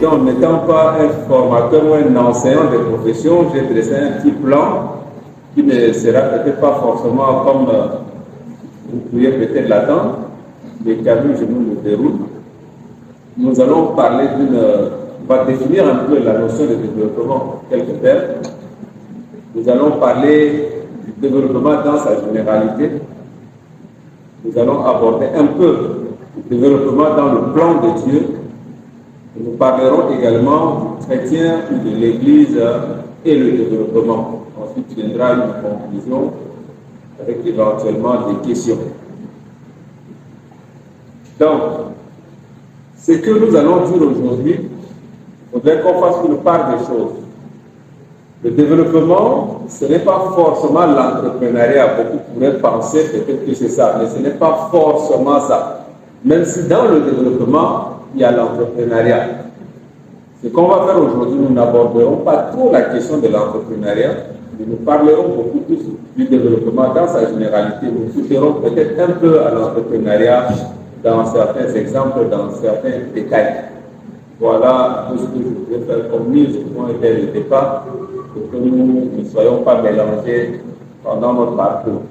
donc, n'étant pas un formateur ou un enseignant de profession, j'ai dressé un petit plan qui ne sera peut-être pas forcément comme vous pourriez peut-être l'attendre, mais quand même, je vous le déroule. Nous allons parler on va définir un peu la notion de développement quelque part. Nous allons parler du développement dans sa généralité. Nous allons aborder un peu le développement dans le plan de Dieu. Et nous parlerons également du chrétien ou de l'Église et le développement. Ensuite viendra une conclusion avec éventuellement des questions. Donc, ce que nous allons dire aujourd'hui, il faudrait qu'on fasse une part des choses. Le développement, ce n'est pas forcément l'entrepreneuriat. Beaucoup pourraient penser peut-être que c'est ça, mais ce n'est pas forcément ça. Même si dans le développement, il y a l'entrepreneuriat. Ce qu'on va faire aujourd'hui, nous n'aborderons pas trop la question de l'entrepreneuriat, mais nous parlerons beaucoup plus du développement dans sa généralité. Nous toucherons peut-être un peu à l'entrepreneuriat dans certains exemples, dans certains détails. Voilà tout ce que je voulais faire comme mise au point dès le départ, pour que nous ne soyons pas mélangés pendant notre parcours.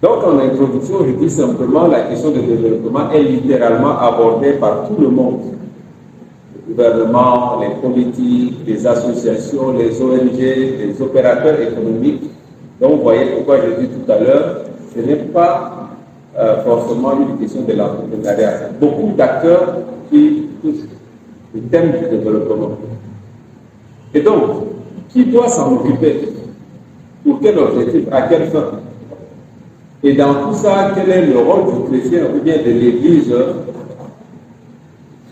Donc, en introduction, je dis simplement la question du développement est littéralement abordée par tout le monde. Le gouvernement, les politiques, les associations, les ONG, les opérateurs économiques. Donc, vous voyez pourquoi je dis tout à l'heure, ce n'est pas forcément une question de l'entrepreneuriat. C'est beaucoup d'acteurs qui touchent le thème du développement. Et donc, qui doit s'en occuper? Pour quel objectif? À quelle fin? Et dans tout ça, quel est le rôle du chrétien ou bien de l'Église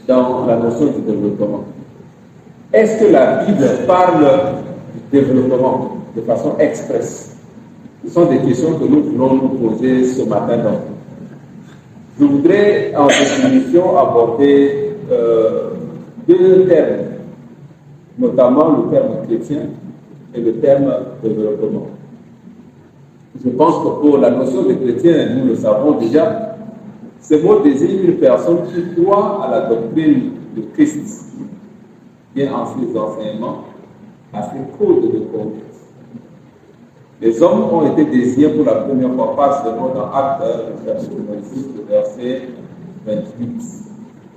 dans la notion du développement? Est-ce que la Bible parle du développement de façon expresse? Ce sont des questions que nous voulons nous poser ce matin. Donc, je voudrais en définition aborder deux termes, notamment le terme chrétien et le terme développement. Je pense que pour la notion de chrétien, nous le savons déjà, ce mot désigne une personne qui croit à la doctrine de Christ, bien en ses enseignements, à ses codes de conduite. Les hommes ont été désignés pour la première fois par ce mot dans Actes, chapitre 26, verset 28.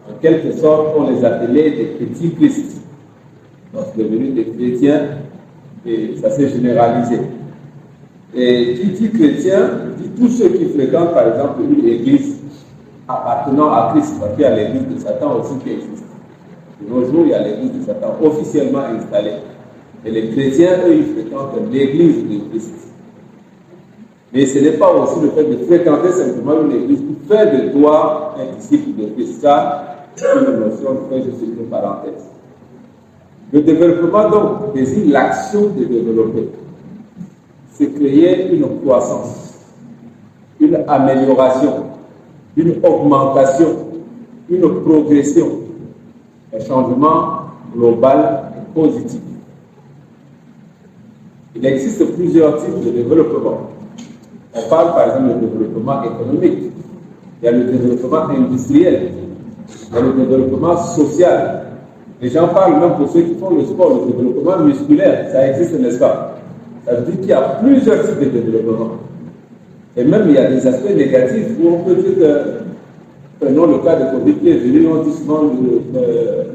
En quelque sorte, on les appelait des petits Christ. Donc, c'est devenu des chrétiens et ça s'est généralisé. Et qui dit chrétien, dit tous ceux qui fréquentent par exemple une église appartenant à Christ, parce qu'il y a l'église de Satan aussi qui existe. De nos jours, il y a l'église de Satan officiellement installée. Et les chrétiens, eux, ils fréquentent l'église de Christ. Mais ce n'est pas aussi le fait de fréquenter simplement une église qui fait de toi un disciple de Christ. Ça, c'est une notion, je fais juste une parenthèse. Le développement, donc, désigne l'action de développer. C'est créer une croissance, une amélioration, une augmentation, une progression, un changement global et positif. Il existe plusieurs types de développement. On parle par exemple de développement économique, il y a le développement industriel, il y a le développement social. Les gens parlent même pour ceux qui font le sport, le développement musculaire, ça existe, n'est-ce pas? Ça veut dire qu'il y a plusieurs types de développement. Et même il y a des aspects négatifs où on peut dire que, prenons le cas de Covid qui est venu, on dit souvent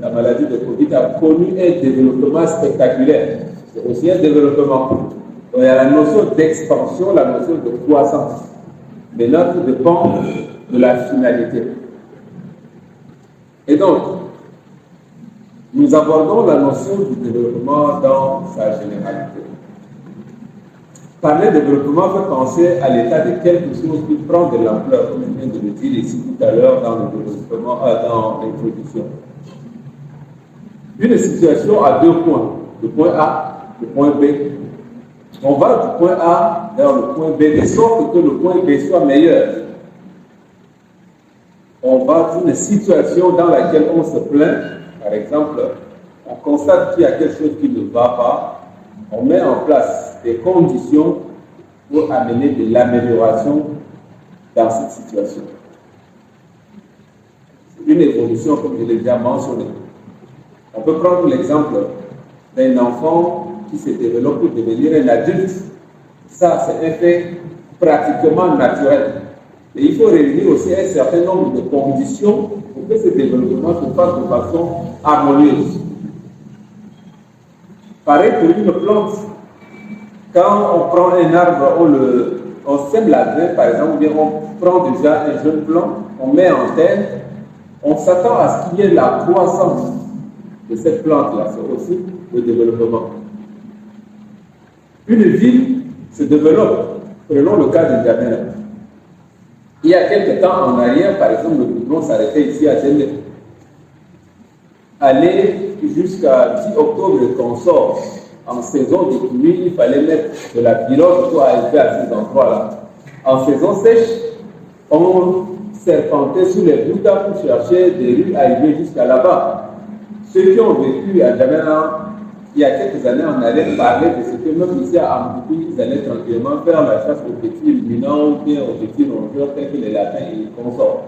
la maladie de Covid a connu un développement spectaculaire. C'est aussi un développement. Donc il y a la notion d'expansion, la notion de croissance. Maintenant, tout dépend de la finalité. Et donc, nous abordons la notion du développement dans sa généralité. Parler de développement fait penser à l'état de quelque chose qui prend de l'ampleur, comme je viens de le dire ici tout à l'heure dans le développement, dans l'introduction. Une situation à deux points, le point A, le point B. On va du point A vers le point B, de sorte que le point B soit meilleur. On va d'une situation dans laquelle on se plaint, par exemple, on constate qu'il y a quelque chose qui ne va pas, on met en place des conditions pour amener de l'amélioration dans cette situation. C'est une évolution, comme je l'ai déjà mentionné. On peut prendre l'exemple d'un enfant qui se développe pour devenir un adulte. Ça, c'est un fait pratiquement naturel. Et il faut réunir aussi un certain nombre de conditions pour que ce développement se fasse de façon harmonieuse. Pareil pour une plante. Quand on prend un arbre, on sème la graine, par exemple, bien on prend déjà un jeune plant, on met en terre, on s'attend à ce qu'il y ait la croissance de cette plante-là. C'est aussi le développement. Une ville se développe. Prenons le cas de N'Djamena. Il y a quelques temps en arrière, par exemple, le goudron s'arrêtait ici à Djamena. Aller jusqu'à 10 octobre qu'on sort en saison de pluie, il fallait mettre de la pilote pour arriver à ces endroits-là. En saison sèche, on serpentait sous les bouddhas pour chercher des rues à arriver jusqu'à là-bas. Ceux qui ont vécu à N'Djamena, il y a quelques années, on allait parler de ce que même ici à Amboukou, ils allaient tranquillement faire la chasse aux petits ruminants ou bien aux petits rongeurs tels que les lapins et les consorts.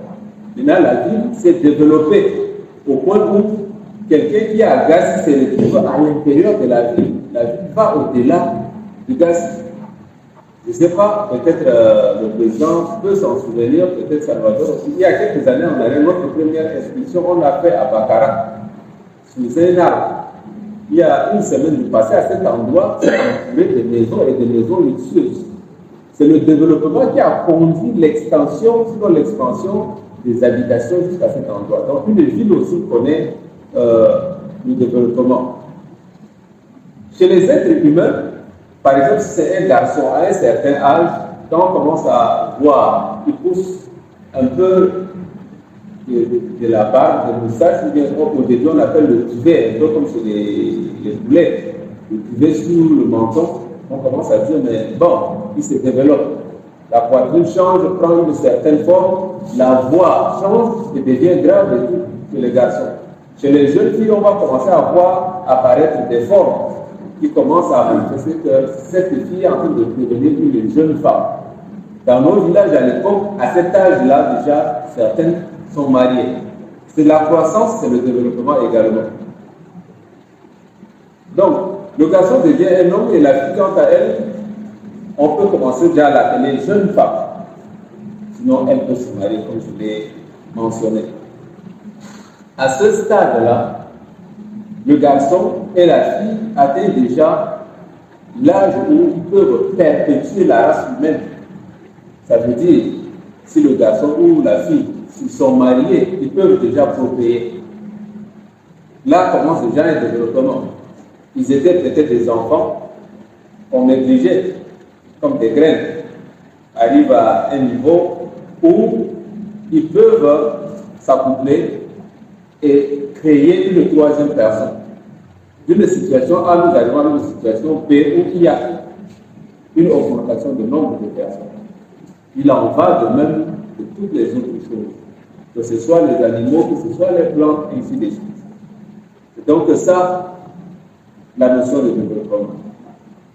Maintenant, la ville s'est développée au point où quelqu'un qui est à Gassi se retrouve à l'intérieur de la ville va au-delà du Gassi. Je ne sais pas, peut-être le président peut s'en souvenir, peut-être Salvador aussi. Il y a quelques années, on avait notre première expédition, on l'a fait à Bakara, sous un arbre. Il y a une semaine du passé, à cet endroit, on trouvait des maisons et des maisons luxueuses. C'est le développement qui a conduit l'extension, sinon l'expansion des habitations jusqu'à cet endroit. Donc, une ville aussi connaît le développement. Chez les êtres humains, par exemple, si c'est un garçon à un certain âge, quand on commence à voir, il pousse un peu de la barbe, de moustache, ou bien au début on appelle le duvet, un peu comme chez les boulets, le duvet sous le menton, on commence à dire, mais bon, il se développe. La poitrine change, prend une certaine forme, la voix change et devient grave et tout chez les garçons. Chez les jeunes filles, on va commencer à voir apparaître des formes qui commencent à manifester que cette fille est en train de devenir une jeune femme. Dans nos villages à l'époque, à cet âge-là, déjà, certaines sont mariées. C'est la croissance, c'est le développement également. Donc, le garçon devient un homme et la fille, quant à elle, on peut commencer déjà à l'appeler jeune femme. Sinon, elle peut se marier, comme je l'ai mentionné. À ce stade-là, le garçon et la fille atteignent déjà l'âge où ils peuvent perpétuer la race humaine. Ça veut dire, si le garçon ou la fille s'ils sont mariés, ils peuvent déjà procréer. Là commence déjà un développement. Ils étaient peut-être des enfants qu'on négligeait comme des graines. Arrivent à un niveau où ils peuvent s'accoupler et créer une troisième personne. D'une situation A, nous arrivons à une situation B où il y a une augmentation du nombre de personnes. Il en va de même de toutes les autres choses, que ce soit les animaux, que ce soit les plantes, et ainsi de suite. C'est donc ça, la notion de développement.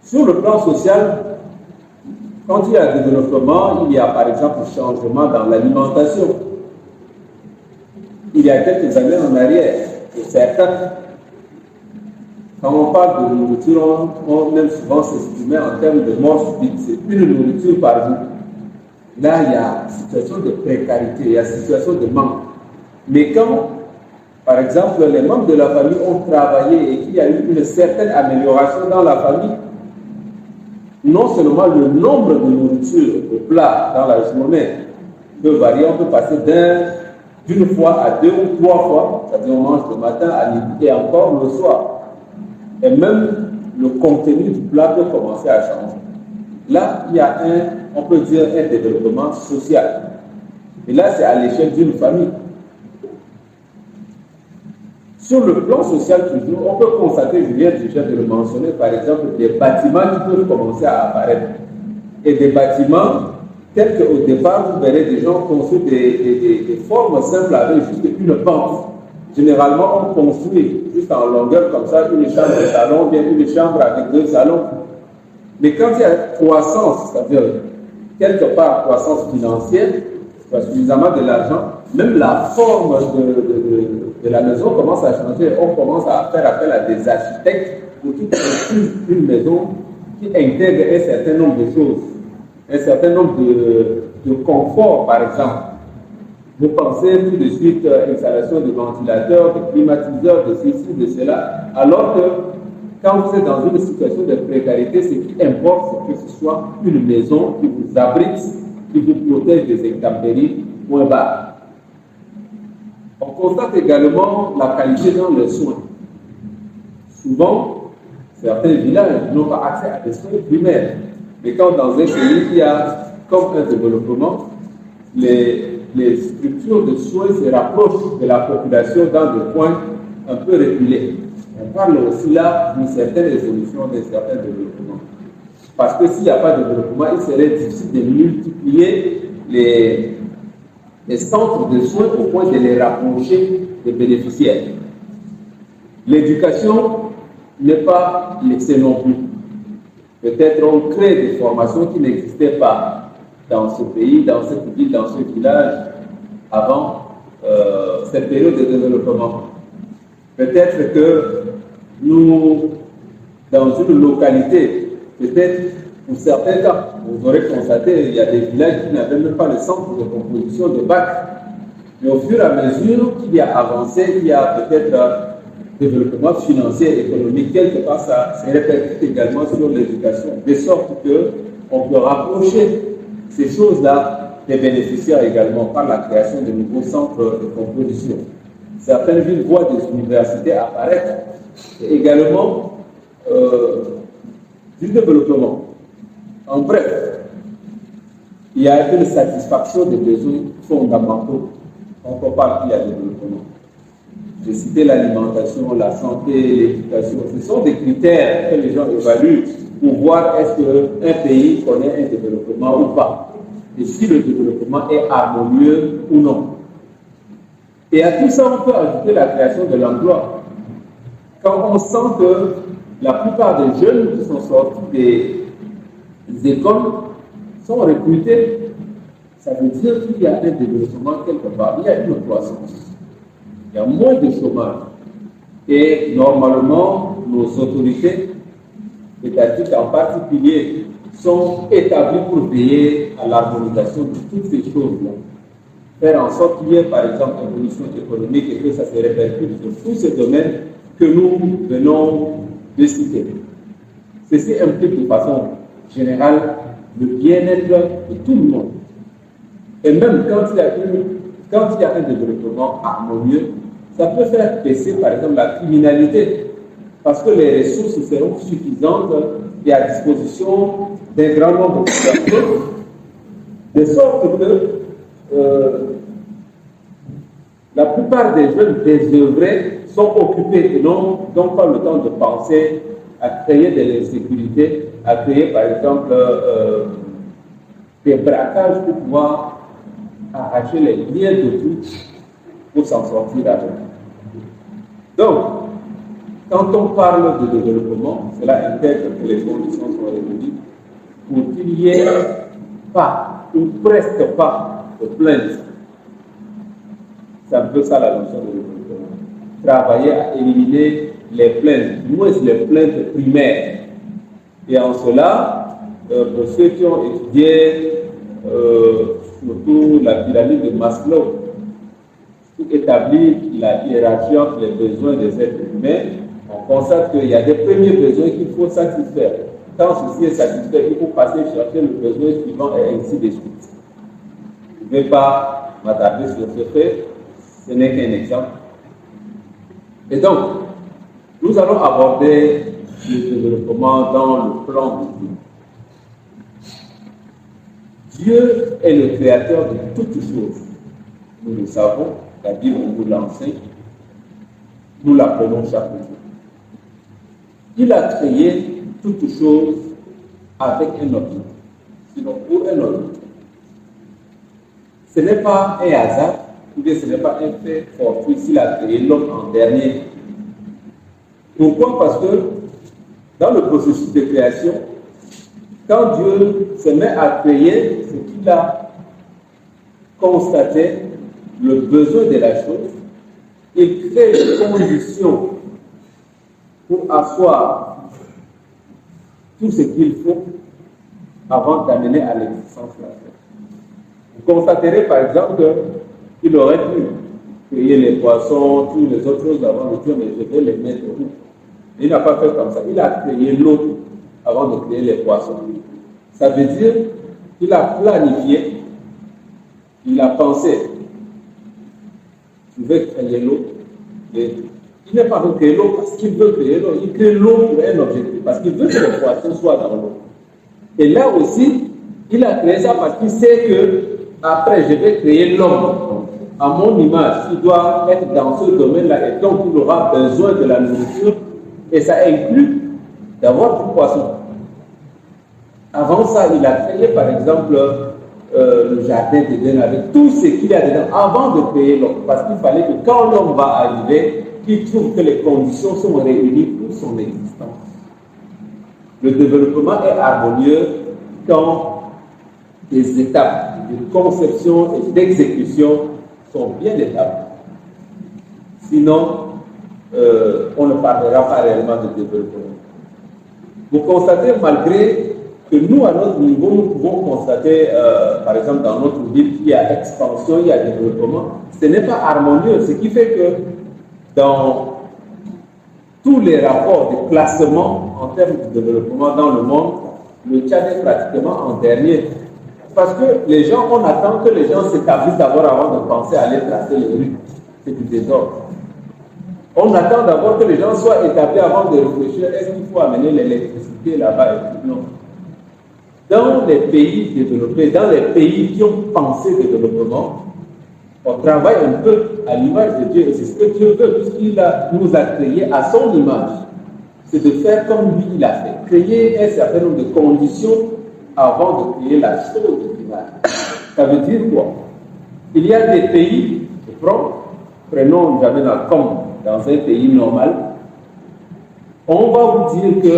Sur le plan social, quand il y a développement, il y a par exemple changement dans l'alimentation. Il y a quelques années en arrière, pour certains, quand on parle de nourriture, on aime souvent s'exprimer en termes de mort subite. C'est une nourriture par jour. Là, il y a situation de précarité, il y a situation de manque. Mais quand, par exemple, les membres de la famille ont travaillé et qu'il y a eu une certaine amélioration dans la famille, non seulement le nombre de nourriture de plats dans la journée peut varier, on peut passer d'une fois à 2 ou 3 fois, c'est-à-dire on mange le matin, à midi et encore le soir. Et même le contenu du plat peut commencer à changer. Là, il y a on peut dire un développement social. Et là, c'est à l'échelle d'une famille. Sur le plan social toujours, on peut constater, je viens déjà de le mentionner, par exemple, des bâtiments qui peuvent commencer à apparaître. Et des bâtiments tels qu'au départ, vous verrez des gens construire des formes simples avec juste une pente. Généralement, on construit juste en longueur comme ça, une chambre de salon, bien une chambre avec 2 salons. Mais quand il y a croissance, c'est-à-dire quelque part croissance financière, suffisamment de l'argent, même la forme de la maison commence à changer. On commence à faire appel à des architectes pour qu'ils construisent une maison qui intègre un certain nombre de choses, un certain nombre de conforts, par exemple. Vous pensez tout de suite installation de ventilateurs, de climatiseurs, de ceci, de cela, alors que quand vous êtes dans une situation de précarité, ce qui importe, c'est que ce soit une maison qui vous abrite, qui vous protège des intempéries, point barre. On constate également la qualité dans les soins. Souvent, certains villages n'ont pas accès à des soins primaires. Mais quand dans un pays, il y a comme un développement, les structures de soins se rapprochent de la population dans des points un peu reculés. On parle aussi là d'une certaine évolution, d'un certain développement. Parce que s'il n'y a pas de développement, il serait difficile de multiplier les centres de soins au point de les rapprocher des bénéficiaires. L'éducation n'est pas laissée non plus. Peut-être on crée des formations qui n'existaient pas dans ce pays, dans cette ville, dans ce village, avant cette période de développement. Peut-être que nous, dans une localité, peut-être pour certains cas, vous aurez constaté, il y a des villages qui n'avaient même pas le centre de composition de bac. Mais au fur et à mesure qu'il y a avancé, il y a peut-être développement financier et économique, quelque part, ça se répercute également sur l'éducation, de sorte qu'on peut rapprocher ces choses-là des bénéficiaires également par la création de nouveaux centres de composition. Certaines villes voient des universités apparaître et également du développement. En bref, il y a une satisfaction des besoins fondamentaux quand on parle qu'il y a développement. J'ai cité l'alimentation, la santé, l'éducation. Ce sont des critères que les gens évaluent pour voir est-ce qu'un pays connaît un développement ou pas. Et si le développement est harmonieux ou non. Et à tout ça, on peut ajouter la création de l'emploi. Quand on sent que la plupart des jeunes qui sont sortis des écoles sont recrutés, ça veut dire qu'il y a un développement quelque part, il y a une croissance. Il y a moins de chômage. Et normalement, nos autorités étatiques en particulier sont établies pour veiller à l'harmonisation de toutes ces choses-là. Faire en sorte qu'il y ait par exemple une évolution économique et que ça se répercute sur tous ces domaines que nous venons de citer. Ceci implique de façon générale le bien-être de tout le monde. Et même quand il y a un développement harmonieux, ça peut faire baisser par exemple la criminalité parce que les ressources seront suffisantes et à disposition d'un grand nombre de personnes, de sorte que la plupart des jeunes désœuvrés sont occupés et n'ont donc pas le temps de penser à créer de l'insécurité, à créer par exemple des braquages pour pouvoir arracher les biens de tous pour s'en sortir avec. Donc, quand on parle de développement, cela intègre que les conditions sont réunies pour qu'il n'y ait pas ou presque pas de plaintes. C'est un peu ça la notion de développement. Travailler à éliminer les plaintes, du moins les plaintes primaires. Et en cela, pour ceux qui ont étudié surtout la pyramide de Maslow, qui établit la hiérarchie entre les besoins des êtres humains, on constate qu'il y a des premiers besoins qu'il faut satisfaire. Quand ceci est satisfait, il faut passer chercher le besoin suivant et ainsi de suite. Je ne vais pas m'attarder sur ce fait, ce n'est qu'un exemple. Et donc, nous allons aborder le développement dans le plan de Dieu. Dieu est le créateur de toutes choses. Nous le savons, la Bible nous l'enseigne, nous l'apprenons chaque jour. Il a créé toutes choses avec un objectif, sinon pour un objectif. Ce n'est pas un hasard, ou bien ce n'est pas un fait fortuit s'il a créé l'homme en dernier. Pourquoi? Parce que dans le processus de création, quand Dieu se met à créer, c'est qu'il a constaté le besoin de la chose, il crée des conditions pour asseoir tout ce qu'il faut avant d'amener à l'existence la terre. Vous constaterez par exemple qu'il aurait pu créer les poissons, toutes les autres choses avant de dire mais je vais les mettre où. Il n'a pas fait comme ça. Il a créé l'eau avant de créer les poissons. Ça veut dire qu'il a planifié, il a pensé. Il veut créer l'eau. Il n'est pas de créer l'eau parce qu'il veut créer l'eau. Il crée l'eau pour un objectif, parce qu'il veut que les poissons soient dans l'eau. Et là aussi, il a créé ça parce qu'il sait que après, je vais créer l'homme à mon image. Il doit être dans ce domaine-là et donc il aura besoin de la nourriture. Et ça inclut d'avoir du poisson. Avant ça, il a créé par exemple le jardin d'Éden avec tout ce qu'il y a dedans avant de créer l'homme. Parce qu'il fallait que quand l'homme va arriver, il trouve que les conditions sont réunies pour son existence. Le développement est harmonieux quand les étapes de conception et d'exécution sont bien établies. Sinon, on ne parlera pas réellement de développement. Vous constatez, malgré que nous, à notre niveau, nous pouvons constater, par exemple, dans notre ville, qu'il y a expansion, il y a développement, ce n'est pas harmonieux. Ce qui fait que dans tous les rapports de classement en termes de développement dans le monde, le Tchad est pratiquement en dernier. Parce que les gens, on attend que les gens s'établissent d'abord avant de penser à aller tracer les rues. C'est du désordre. On attend d'abord que les gens soient établis avant de réfléchir, est-ce qu'il faut amener l'électricité là-bas et tout? Non. Dans les pays développés, dans les pays qui ont pensé développement, on travaille un peu à l'image de Dieu, et c'est ce que Dieu veut, puisqu'il nous a créés à son image. C'est de faire comme lui il a fait, créer un certain nombre de conditions avant de créer la chose finale. Ça veut dire quoi? Il y a des pays, prenons N'Djamena comme dans un pays normal, on va vous dire que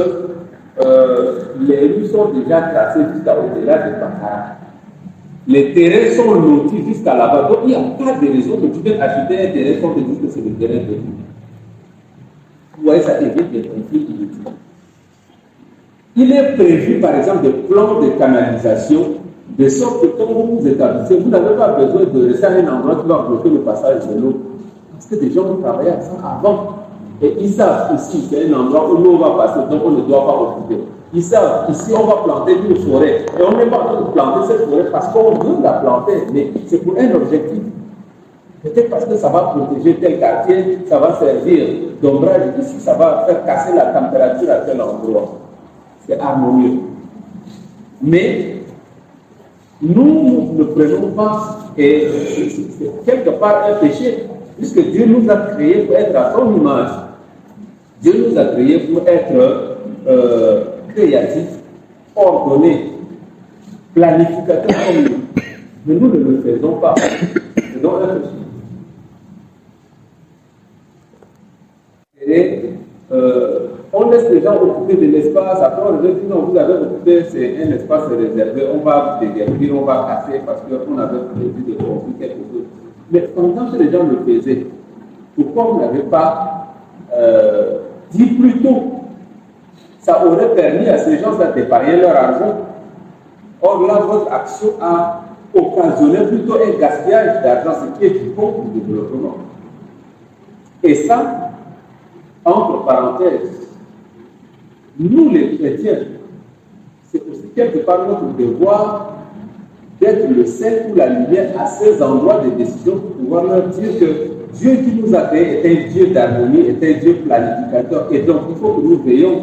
les rues sont déjà tracées jusqu'à au-delà de Bakara. Les terrains sont lotis jusqu'à là-bas. Donc il n'y a pas de raison que tu viennes acheter un terrain sans te dire que c'est le terrain de lui. Vous voyez, ça évite des conflits inutiles. Il est prévu, par exemple, des plans de canalisation, de sorte que quand vous vous établissez, vous n'avez pas besoin de rester à un endroit qui va bloquer le passage de l'eau. Parce que des gens ont travaillé à ça avant. Et ils savent ici, c'est un endroit où l'eau va passer, donc on ne doit pas occuper. Ils savent ici, on va planter une forêt. Et on n'est pas en train de planter cette forêt parce qu'on veut la planter, mais c'est pour un objectif. Peut-être parce que ça va protéger tel quartier, ça va servir d'ombrage ici, ça va faire casser la température à tel endroit. C'est harmonieux. Mais nous ne prenons pas, et c'est quelque part un péché, puisque Dieu nous a créés pour être à son image. Dieu nous a créés pour être créatifs, ordonnés, planificateurs comme nous. Mais nous ne le faisons pas. C'est donc un péché. Et, on laisse les gens occuper de l'espace, après on leur dit non, vous avez occupé, c'est un espace réservé, on va déguerpir, on va casser parce qu'on avait prévu de construire quelque chose. Mais pendant que les gens le faisaient, pourquoi vous n'avez pas dit plus tôt? Ça aurait permis à ces gens-là d'épargner leur argent. Or là, votre action a occasionné plutôt un gaspillage d'argent, ce qui est du contre du développement. Et ça, entre parenthèses, nous les chrétiens, c'est aussi quelque part notre devoir d'être le sel ou la lumière à ces endroits de décision pour pouvoir leur dire que Dieu qui nous a créés est un Dieu d'harmonie, est un Dieu planificateur. Et donc, il faut que nous veillions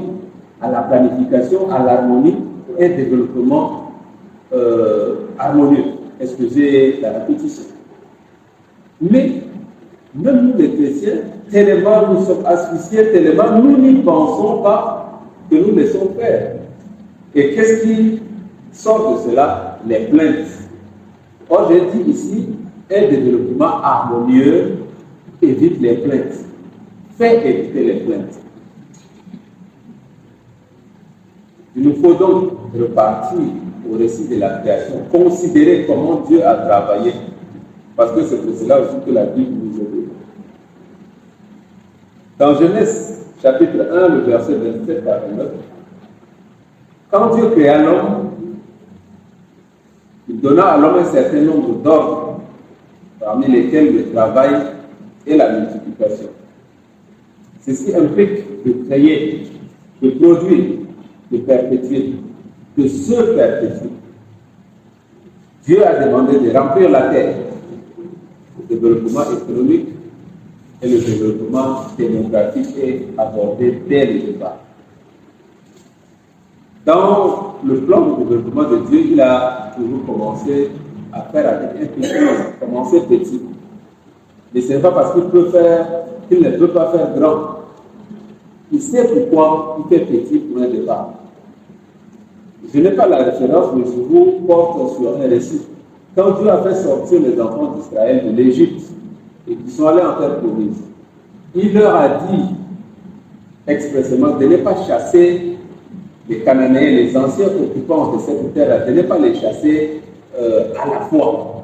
à la planification, à l'harmonie et un développement harmonieux. Excusez la répétition. Mais, même nous les chrétiens, tellement nous sommes asphyxiés, tellement nous n'y pensons pas que nous laissons faire. Et qu'est-ce qui sort de cela? Les plaintes. Or, j'ai dit ici, un développement harmonieux évite les plaintes. Fait éviter les plaintes. Il nous faut donc repartir au récit de la création, considérer comment Dieu a travaillé. Parce que c'est pour cela aussi que la Bible nous aide. Dans Genèse chapitre 1, le verset 27 à 29, quand Dieu créa l'homme, il donna à l'homme un certain nombre d'ordres, parmi lesquels le travail et la multiplication. Ceci implique de créer, de produire, de perpétuer, de se perpétuer. Dieu a demandé de remplir la terre, le développement économique et le développement démographique est abordé dès le départ. Dans le plan de développement de Dieu, il a toujours commencé à faire avec un petit, commencer petit. Mais ce n'est pas parce qu'il ne peut pas faire grand. Il sait pourquoi il fait petit pour un départ. Je n'ai pas la référence, mais je vous porte sur un récit. Quand Dieu a fait sortir les enfants d'Israël de l'Égypte et qu'ils sont allés en terre promise, il leur a dit expressément de ne pas chasser les Cananéens, les anciens occupants de cette terre, de ne pas les chasser à la fois.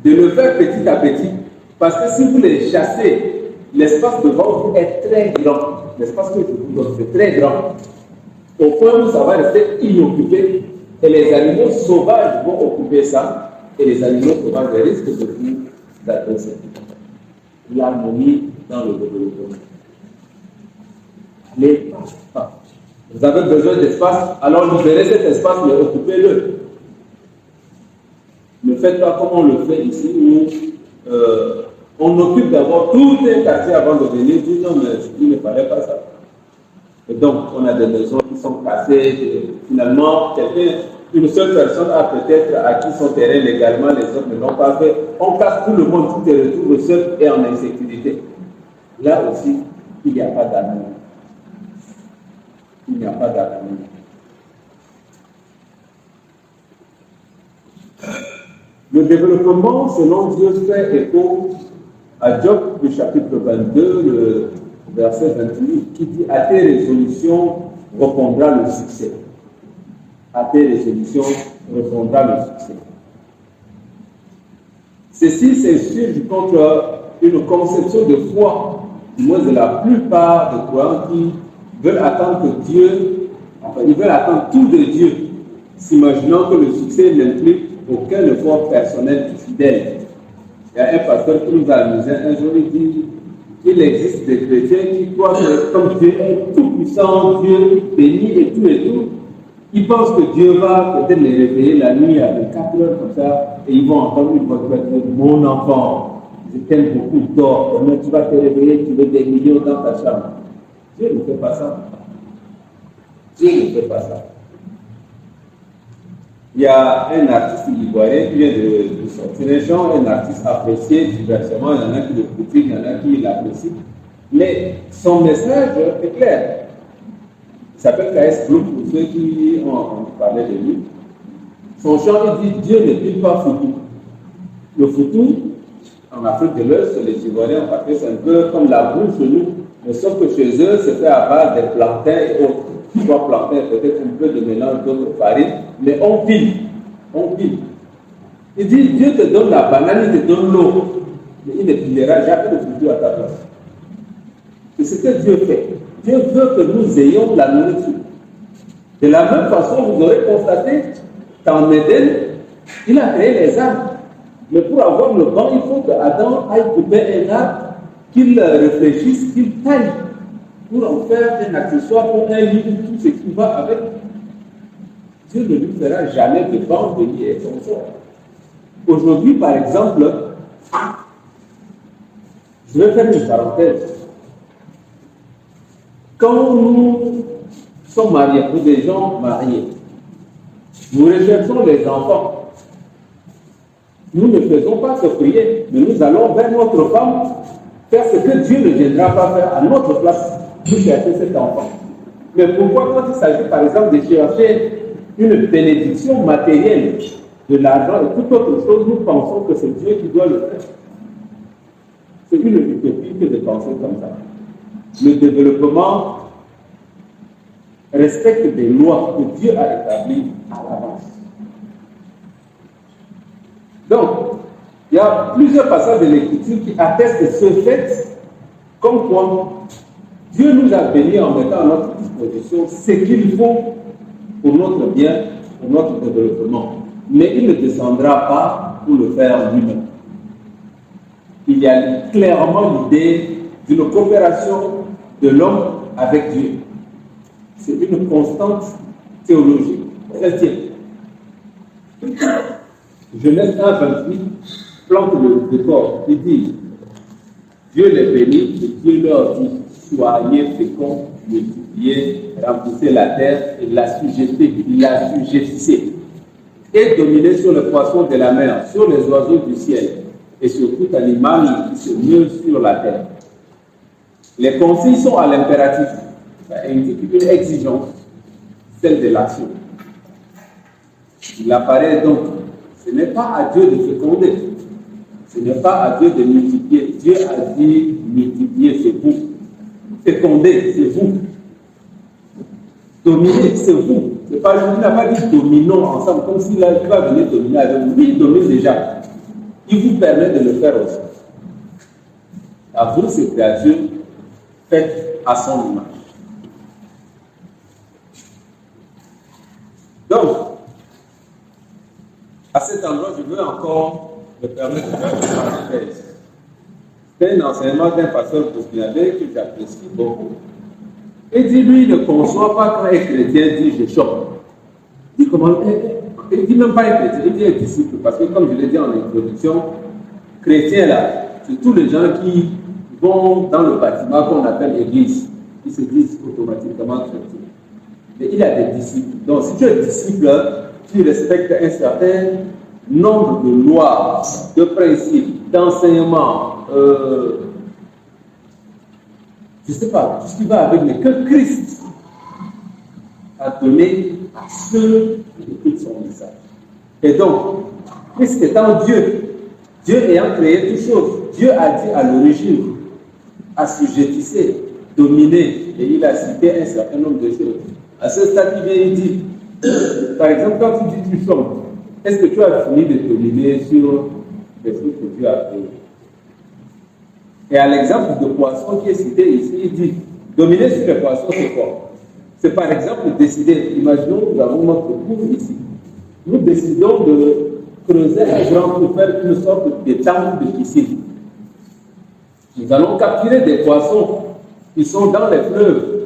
De le faire petit à petit. Parce que si vous les chassez, l'espace devant vous est très grand. L'espace que je vous donne, c'est très grand. Au point où ça va rester inoccupé. Et les animaux sauvages vont occuper ça. Et les animaux sauvages risquent de vous agresser. L'harmonie dans le développement. Allez, pas. Vous avez besoin d'espace, alors libérez cet espace, mais occupez-le. Ne faites pas comme on le fait ici, où on occupe d'abord tout un quartier avant de venir dire non, mais il ne fallait pas ça. Et donc, on a des maisons qui sont cassées. Et finalement, une seule personne a peut-être acquis son terrain légalement, les autres ne l'ont pas fait. On casse tout le monde, tout est retrouvé seul et en insécurité. Là aussi, il n'y a pas d'amour. Il n'y a pas d'amour. Le développement, selon Dieu, fait écho à Job, le chapitre 22, le verset 28, qui dit « À tes résolutions répondra le succès. » À tes résolutions répondra le succès. Ceci s'insurge contre une conception de foi, du moins de la plupart des croyants qui veulent attendre que Dieu, ils veulent attendre tout de Dieu, s'imaginant que le succès n'implique aucun effort personnel fidèle. Il y a un pasteur qui nous a amusé un jour, il dit qu'il existe des chrétiens qui croient que comme Dieu est tout puissant, Dieu bénit et tout, ils pensent que Dieu va peut-être les réveiller la nuit à 4 heures comme ça, et ils vont entendre une voix qui va dire « Mon enfant, je t'aime beaucoup, dors, mais tu vas te réveiller, tu veux des millions dans ta chambre. » Dieu ne fait pas ça. Dieu ne fait pas ça. Il y a un artiste ivoirien qui vient de sortir un chant, un artiste apprécié diversement, il y en a qui le critiquent, il y en a qui l'apprécient. Mais son message est clair. Il s'appelle K.S. Bloom, pour ceux qui ont parlé de lui. Son chant, il dit « Dieu ne dit pas foutu ». Le foutu, en Afrique de l'Ouest, les Ivoiriens, parce que c'est un peu comme la boue chez nous, mais sauf que chez eux, c'est fait à base des plantains et autres. Soit plantains, peut-être un peu de mélange d'autres farines, mais on pile. On pile. Il dit, Dieu te donne la banane, il te donne l'eau, mais il ne pilera jamais le foutu à ta place. C'est ce que Dieu fait. Dieu veut que nous ayons la nourriture. De la même façon, vous aurez constaté qu'en Éden, il a créé les arbres. Mais pour avoir le vent, il faut qu'Adam aille couper un arbre, qu'il réfléchisse, qu'il taille, pour en faire un accessoire pour un lit ou tout ce qui va avec. Dieu ne lui fera jamais de vent, de lit et consort. Aujourd'hui, par exemple, je vais faire une parenthèse. Quand nous sommes mariés, pour des gens mariés, nous recherchons les enfants. Nous ne faisons pas se prier, mais nous allons vers notre femme faire ce que Dieu ne viendra pas faire à notre place pour chercher cet enfant. Mais pourquoi quand il s'agit par exemple de chercher une bénédiction matérielle, de l'argent et toute autre chose, nous pensons que c'est Dieu qui doit le faire? C'est une utopie que de penser comme ça. Le développement respecte des lois que Dieu a établies à l'avance. Donc, il y a plusieurs passages de l'Écriture qui attestent ce fait Comme quoi, Dieu nous a bénis en mettant à notre disposition ce qu'il faut pour notre bien, pour notre développement. Mais il ne descendra pas pour le faire lui-même. Il y a clairement l'idée d'une coopération de l'homme avec Dieu. C'est une constante théologique chrétienne. Genèse 1:28 plante le décor. Il dit, Dieu les bénit et Dieu leur dit, soyez féconds, multipliez, remplissez la terre et l'assujettissez. Et dominez sur les poissons de la mer, sur les oiseaux du ciel et sur tout animal qui se meut sur la terre. Les consignes sont à l'impératif. Ça indique une exigence, celle de l'action. Il apparaît donc, ce n'est pas à Dieu de féconder, ce n'est pas à Dieu de multiplier. Dieu a dit multiplier, c'est vous. Féconder, c'est vous. Dominer, c'est vous. Il n'a pas dit dominons ensemble, comme s'il va venir dominer avec vous. Lui, il domine déjà. Il vous permet de le faire aussi. À vous, ces créatures, faites à son image. Donc, à cet endroit, je veux encore me permettre de faire une parenthèse. C'est un enseignement d'un pasteur burkinabé que j'apprécie beaucoup. Il dit, lui, il ne conçoit pas quand un chrétien dit je choque. Il dit comment? Il dit même pas un chrétien, il dit un disciple. Parce que comme je l'ai dit en introduction, chrétien là, c'est tous les gens qui vont dans le bâtiment qu'on appelle l'église. Ils se disent automatiquement chrétiens. Mais il y a des disciples. Donc si tu es disciple, tu respectes un certain nombre de lois, de principes, d'enseignements, je ne sais pas, tout ce qui va avec, mais que Christ a donné à ceux qui écoutent son message. Et donc, Christ étant Dieu, Dieu ayant créé toutes choses, Dieu a dit à l'origine, assujettissez, dominez, et il a cité un certain nombre de choses. À ce stade, il vient, il dit, par exemple, quand tu dis tu chantes, est-ce que tu as fini de dominer sur les trucs que Dieu a créés? Et à l'exemple de poisson qui est cité ici, il dit, dominer sur les poissons, c'est quoi? C'est par exemple décider, imaginons que nous avons notre cours ici. Nous décidons de creuser un grand pour faire une sorte de temple de piscine. Nous allons capturer des poissons qui sont dans les fleuves.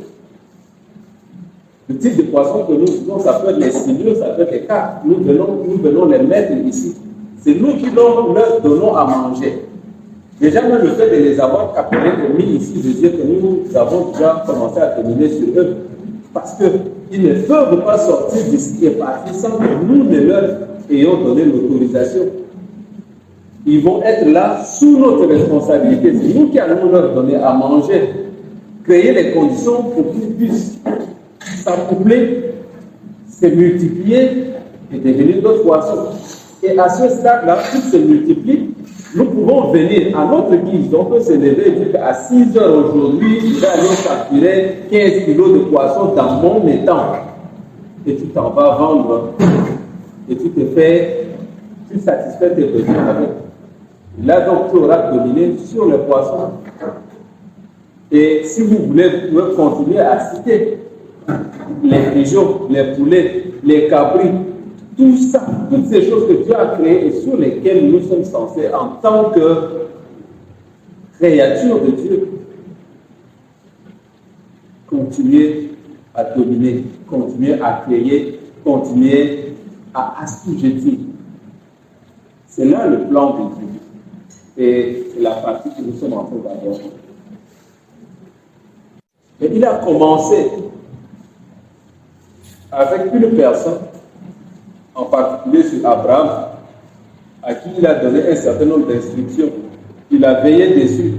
Le type de poissons que nous faisons, ça peut être les signaux, ça peut être les carpes. Nous venons les mettre ici. C'est nous qui leur donnons à manger. Déjà, même le fait de les avoir capturés et mis ici veut dire que nous avons déjà commencé à dominer sur eux. Parce qu'ils ne peuvent pas sortir d'ici et partir sans que nous ne leur ayons donné l'autorisation. Ils vont être là sous notre responsabilité. C'est nous qui allons leur donner à manger, créer les conditions pour qu'ils puissent s'accoupler, se multiplier et devenir d'autres poissons. Et à ce stade-là, tout se multiplie. Nous pouvons venir à notre guise. Donc, on peut se lever et dire qu'à 6 heures aujourd'hui, je vais aller capturer 15 kilos de poissons dans mon étang. Et tu t'en vas vendre. Et tu satisfais tes besoins avec. Là, donc, tu auras dominé sur les poissons. Et si vous voulez continuer à citer les pigeons, les poulets, les cabris, tout ça, toutes ces choses que Dieu a créées et sur lesquelles nous sommes censés, en tant que créatures de Dieu, continuer à dominer, continuer à créer, continuer à assujettir. C'est là le plan de Dieu. Et c'est la partie que nous sommes en train d'aborder. Et il a commencé avec une personne, en particulier sur Abraham, à qui il a donné un certain nombre d'instructions. Il a veillé dessus.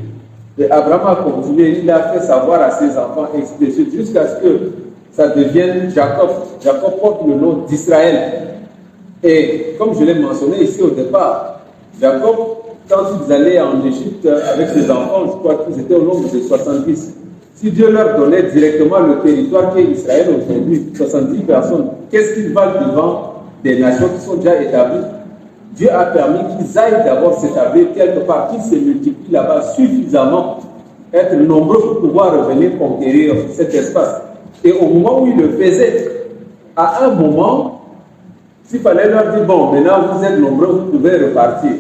Et Abraham a continué, il a fait savoir à ses enfants, et ainsi de suite, jusqu'à ce que ça devienne Jacob. Jacob porte le nom d'Israël. Et comme je l'ai mentionné ici au départ, Jacob, quand ils allaient en Égypte avec ses enfants, je crois qu'ils étaient au nombre de 70. Si Dieu leur donnait directement le territoire qu'est Israël aujourd'hui, 70 personnes, qu'est-ce qu'ils valent devant des nations qui sont déjà établies? Dieu a permis qu'ils aillent d'abord s'établir quelque part, qu'ils se multiplient là-bas suffisamment être nombreux pour pouvoir revenir conquérir cet espace. Et au moment où ils le faisaient, à un moment, s'il fallait leur dire, bon, maintenant vous êtes nombreux, vous pouvez repartir.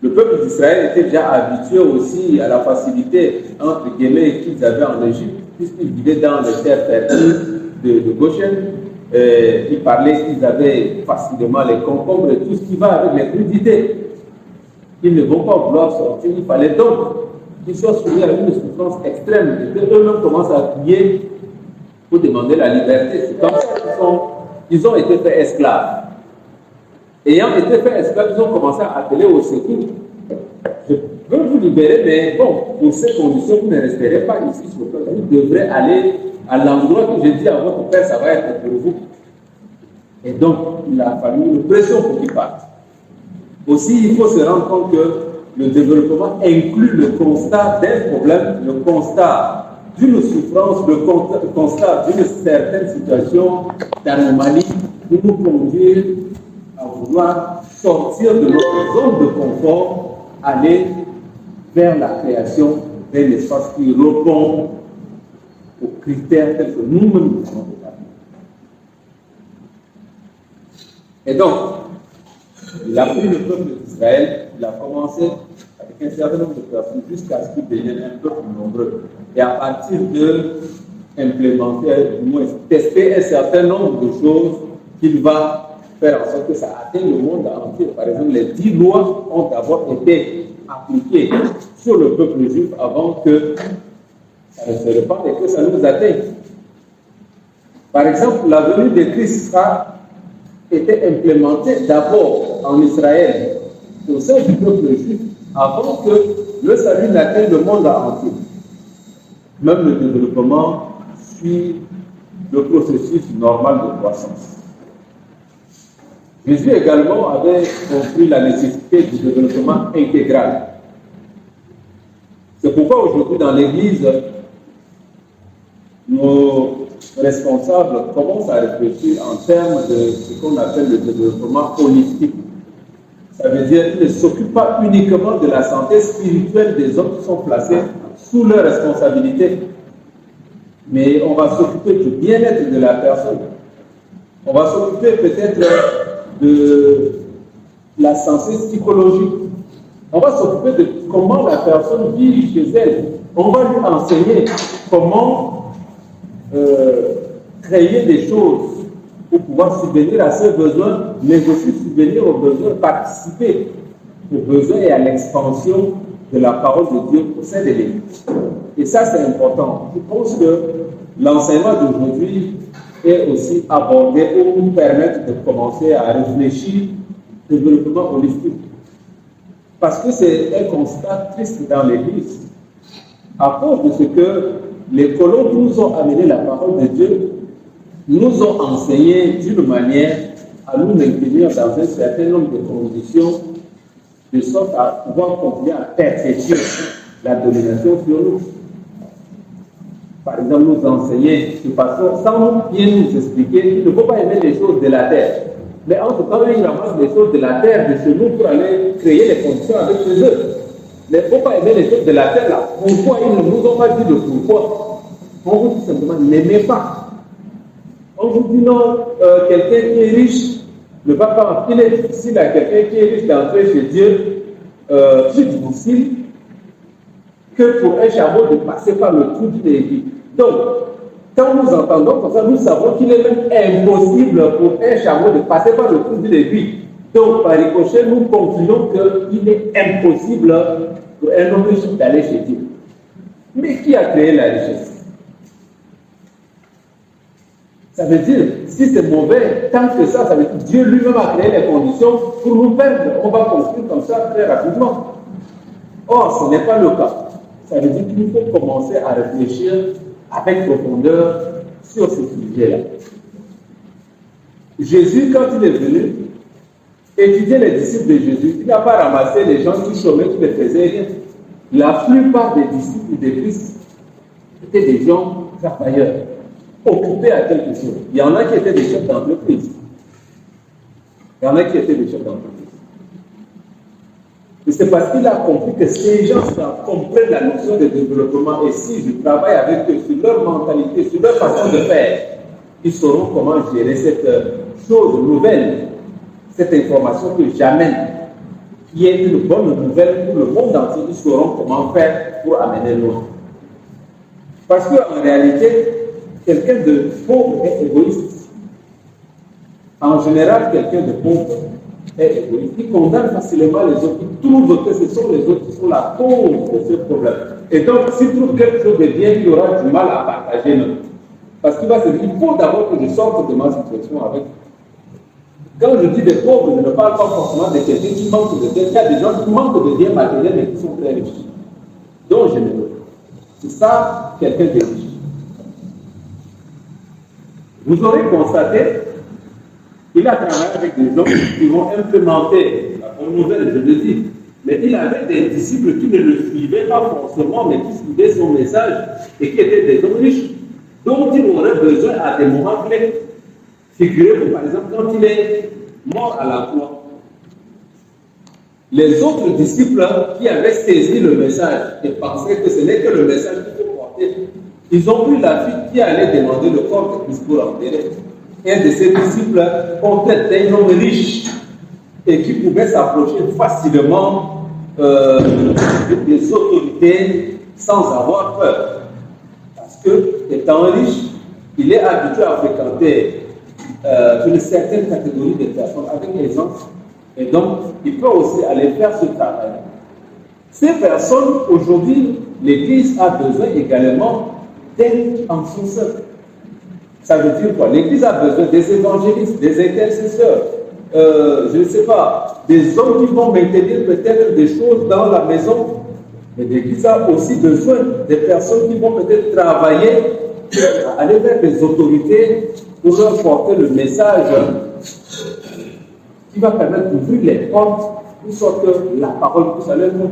Le peuple d'Israël était déjà habitué aussi à la facilité, entre guillemets, qu'ils avaient en Égypte, puisqu'ils vivaient dans les terres fertiles de Goshen. Ils parlaient qu'ils avaient facilement les concombres et tout ce qui va avec les crudités. Ils ne vont pas vouloir sortir, il fallait donc qu'ils soient soumis à une souffrance extrême et qu'eux-mêmes commencent à prier pour demander la liberté. C'est comme ça qu'ils ont été faits esclaves. Ayant été faits esclaves, ils ont commencé à appeler au secours. Je veux vous libérer, mais bon, pour ces conditions, vous ne resterez pas ici sur le peuple. Vous devrez aller à l'endroit que j'ai dit à votre père, ça va être pour vous. Et donc, il a fallu une pression pour qu'ils partent. Aussi, il faut se rendre compte que le développement inclut le constat d'un problème, le constat d'une souffrance, le constat d'une certaine situation d'anomalie pour nous conduire à vouloir sortir de notre zone de confort, aller vers la création d'un espace qui répond aux critères tels que nous-mêmes nous avons établis. Et donc, il a pris le peuple d'Israël, il a commencé avec un certain nombre de personnes jusqu'à ce qu'il devienne un peu plus nombreux. Et à partir de implémenter, du moins tester un certain nombre de choses qu'il va faire en sorte que ça atteigne le monde entier. Par exemple, les 10 lois ont d'abord été appliquées sur le peuple juif avant que ça ne se répande et que ça nous atteigne. Par exemple, la venue de Christ a été implémentée d'abord en Israël, au sein du peuple juif, avant que le salut n'atteigne le monde entier. Même le développement suit le processus normal de croissance. Jésus également avait compris la nécessité du développement intégral. C'est pourquoi aujourd'hui dans l'Église, nos responsables commencent à réfléchir en termes de ce qu'on appelle le développement holistique. Ça veut dire qu'ils ne s'occupent pas uniquement de la santé spirituelle des hommes qui sont placés sous leur responsabilité, mais on va s'occuper du bien-être de la personne. On va s'occuper peut-être de la santé psychologique. On va s'occuper de comment la personne vit chez elle. On va lui enseigner comment créer des choses pour pouvoir subvenir à ses besoins, mais aussi subvenir aux besoins, participer aux besoins et à l'expansion de la parole de Dieu au sein de l'Église. Et ça, c'est important. Je pense que l'enseignement d'aujourd'hui est aussi abordé pour nous permettre de commencer à réfléchir au développement holistique. Parce que c'est un constat triste dans l'Église. À cause de ce que les colons qui nous ont amené la parole de Dieu nous ont enseigné d'une manière à nous maintenir dans un certain nombre de conditions de sorte à pouvoir convenir à perpétuer la domination sur nous. Par exemple, nous enseigner de façon sans bien nous expliquer qu'il ne faut pas aimer les choses de la terre. Mais en tout cas, ils ramassent les choses de la terre de chez nous pour aller créer les conditions avec chez eux. Mais il ne faut pas aimer les choses de la terre là. Pourquoi ils ne nous ont pas dit le pourquoi? On vous dit simplement, n'aimez pas. On vous dit non, quelqu'un qui est riche ne va pas. Il est difficile à quelqu'un qui est riche d'entrer chez Dieu, plus difficile que pour un chameau de passer par le trou d'une aiguille. Donc, quand nous entendons comme ça, nous savons qu'il est même impossible pour un chameau de passer par le trou d'une aiguille. Donc, par ricochet, nous concluons qu'il est impossible pour un homme riche d'aller chez Dieu. Mais qui a créé la richesse? Ça veut dire, si c'est mauvais, tant que ça veut dire que Dieu lui-même a créé les conditions pour nous perdre. On va construire comme ça très rapidement. Or, ce n'est pas le cas. Ça veut dire qu'il faut commencer à réfléchir avec profondeur sur ce sujet-là. Jésus, quand il est venu étudier les disciples de Jésus, il n'a pas ramassé les gens qui chômaient, qui ne faisaient rien. La plupart des disciples de Christ étaient des gens travailleurs, occupés à quelque chose. Il y en a qui étaient des chefs d'entreprise. Il y en a qui étaient des chefs d'entreprise. Et c'est parce qu'il a compris que ces gens comprennent la notion de développement. Et si je travaille avec eux sur leur mentalité, sur leur façon de faire, ils sauront comment gérer cette chose nouvelle, cette information que j'amène, qui est une bonne nouvelle pour le monde entier. Ils sauront comment faire pour amener l'autre. Parce qu'en réalité, quelqu'un de pauvre est égoïste. En général, quelqu'un de pauvre est égoïste. Il condamne facilement les autres. Il trouve que ce sont les autres qui sont la cause de ce problème. Et donc, s'il trouve quelque chose de bien, il aura du mal à partager. Parce qu'il va se dire, il faut d'abord que je sorte de ma situation avec. Quand je dis des pauvres, je ne parle pas forcément de quelqu'un qui manque de bien. Il y a des gens qui manquent de bien matériel mais qui sont très riches. Donc, je ne veux. C'est ça, quelqu'un de riche. Vous aurez constaté qu'il a travaillé avec des gens qui vont implémenter la bonne nouvelle, je le dis. Mais il avait des disciples qui ne le suivaient pas forcément, mais qui suivaient son message et qui étaient des hommes riches, dont il aurait besoin à des moments clés. Figurez-vous, par exemple, quand il est mort à la croix, les autres disciples qui avaient saisi le message et pensaient que ce n'est que le message qu'il faut porter, ils ont vu la fille qui allait demander le corps de Christ pour l'enterrer. Un de ces disciples ont été un homme riche et qui pouvait s'approcher facilement des autorités sans avoir peur. Parce que, étant riche, il est habitué à fréquenter une certaine catégorie de personnes avec aisance. Et donc, il peut aussi aller faire ce travail. Ces personnes, aujourd'hui, l'Église a besoin également d'être en son sein. Ça veut dire quoi? L'Église a besoin des évangélistes, des intercesseurs, je ne sais pas, des hommes qui vont maintenir peut-être des choses dans la maison. Mais l'Église a aussi besoin des personnes qui vont peut-être travailler, aller vers les autorités pour leur porter le message qui va permettre d'ouvrir les portes pour sorte que la parole puisse aller loin.